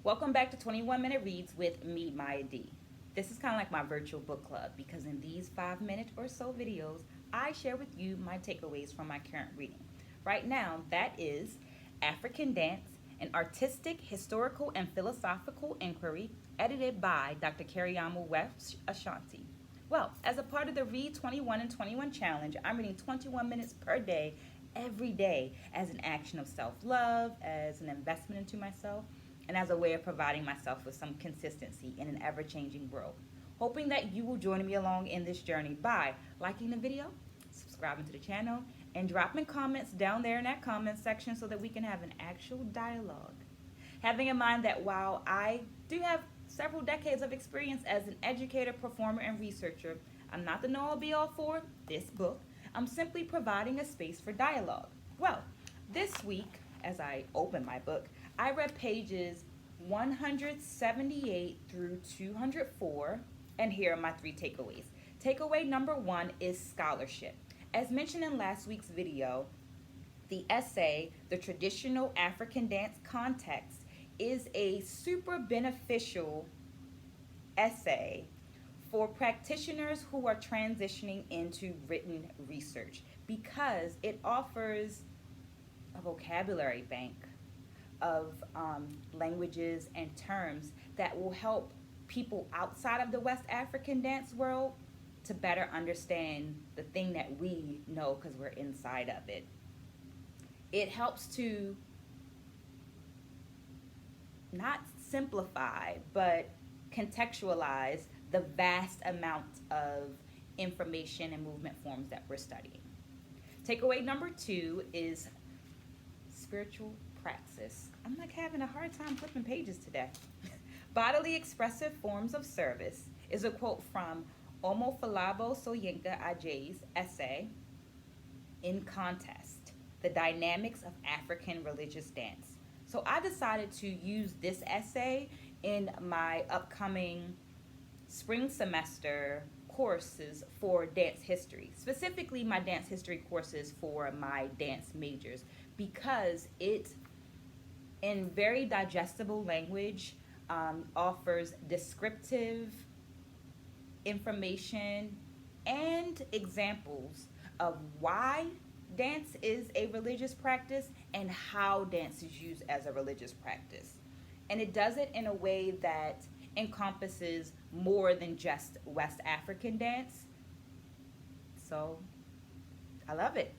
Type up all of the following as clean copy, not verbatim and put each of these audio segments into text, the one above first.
Welcome back to 21 Minute Reads with me, Maya D. This is kind of like my virtual book club because in these 5 minute or so videos, I share with you my takeaways from my current reading. Right now, that is African Dance, an artistic, historical, and philosophical inquiry edited by Dr. Karyamu West Ashanti. Well, as a part of the Read 21 and 21 challenge, I'm reading 21 minutes per day, every day, as an action of self-love, as an investment into myself, and as a way of providing myself with some consistency in an ever-changing world. Hoping that you will join me along in this journey by liking the video, subscribing to the channel, and dropping comments down there in that comment section so that we can have an actual dialogue. Having in mind that while I do have several decades of experience as an educator, performer, and researcher, I'm not the know-all be-all for this book. I'm simply providing a space for dialogue. Well, this week, as I open my book, I read pages 178 through 204, and here are my 3 takeaways. Takeaway number 1 is scholarship. As mentioned in last week's video, the essay, The Traditional African Dance Context, is a super beneficial essay for practitioners who are transitioning into written research because it offers a vocabulary bank of languages and terms that will help people outside of the West African dance world to better understand the thing that we know because we're inside of it. It helps to not simplify, but contextualize the vast amount of information and movement forms that we're studying. Takeaway number 2 is spiritual praxis. I'm like having a hard time flipping pages today. Bodily expressive forms of service is a quote from Omofalabo Soyinka Ajayi's essay, In Contest, The Dynamics of African Religious Dance. So I decided to use this essay in my upcoming spring semester courses for dance history, specifically my dance history courses for my dance majors, because it, in very digestible language, offers descriptive information and examples of why dance is a religious practice and how dance is used as a religious practice. And it does it in a way that encompasses more than just West African dance. So I love it.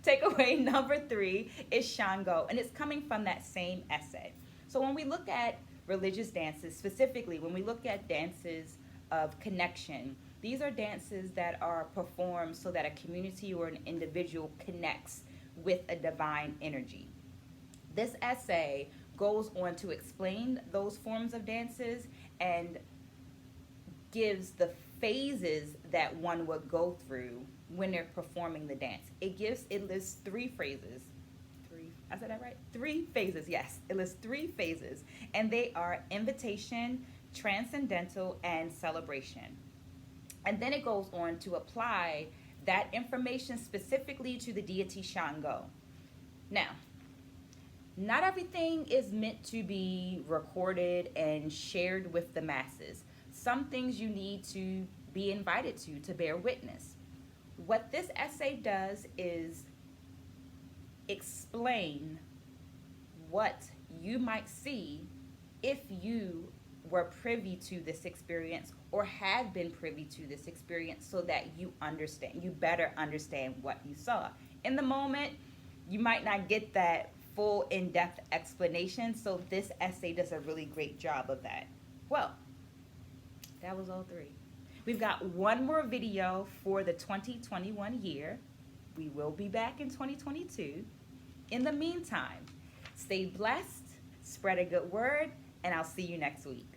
Takeaway number 3 is Shango, and it's coming from that same essay. So when we look at religious dances, specifically when we look at dances of connection, these are dances that are performed so that a community or an individual connects with a divine energy. This essay goes on to explain those forms of dances and gives the phases that one would go through when they're performing the dance. It lists 3 phases. I said that right? 3 phases, yes. It lists 3 phases, and they are invitation, transcendental, and celebration. And then it goes on to apply that information specifically to the deity Shango. Now, not everything is meant to be recorded and shared with the masses. Some things you need to be invited to bear witness. What this essay does is explain what you might see if you were privy to this experience or have been privy to this experience, so that you better understand what you saw. In the moment, you might not get that full in-depth explanation, so this essay does a really great job of that. Well, that was all 3. We've got one more video for the 2021 year. We will be back in 2022. In the meantime, stay blessed, spread a good word, and I'll see you next week.